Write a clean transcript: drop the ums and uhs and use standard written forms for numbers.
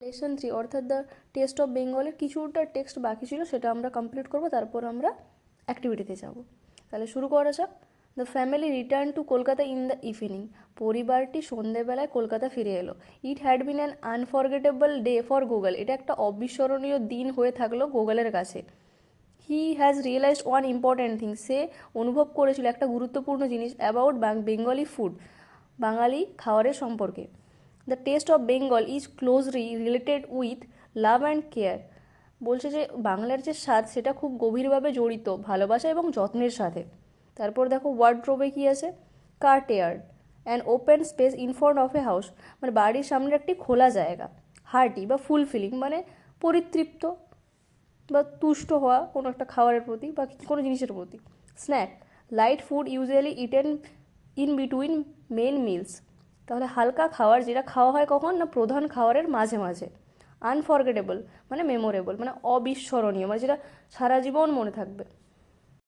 Lesson 3 অর্থাৎ the test of বেঙ্গলের কিছুটা টেক্সট বাকি ছিল, সেটা আমরা কমপ্লিট করব, তারপর আমরা অ্যাক্টিভিটিতে যাব। তাহলে শুরু করা যাক। The family return to Kolkata in the evening. পরিবারটি সন্ধেবেলায় কলকাতা ফিরে এলো। It had been an unforgettable day for Google. এটা একটা অবিস্মরণীয় দিন হয়ে থাকলো গুগলের কাছে। He has realised one important thing. সে অনুভব করেছিল একটা গুরুত্বপূর্ণ জিনিস অ্যাবাউট বেঙ্গলি ফুড, বাঙালি খাবারের সম্পর্কে। The test of Bengal is closely related with love and care. বলছে যে বাংলার যে স্বাদ সেটা খুব গভীরভাবে জড়িত ভালোবাসা এবং যত্নের সাথে। তারপর দেখো ওয়ার্ডরোবে কী আছে, courtyard an open space in front of a house, মানে বাড়ির সামনে একটি খোলা জায়গা। হার্টি বা ফুলফিলিং মানে পরিতৃপ্ত বা তুষ্ট হওয়া কোনো একটা খাবারের প্রতি বা কোনো জিনিসের প্রতি। Snack, light food usually eaten in between main meals. তাহলে হালকা খাবার যেটা খাওয়া হয় কখন না, প্রধান খাবারের মাঝে মাঝে। আনফরগেটেবল মানে মেমোরেবল মানে অবিস্মরণীয়, মানে যেটা সারা জীবন মনে থাকবে।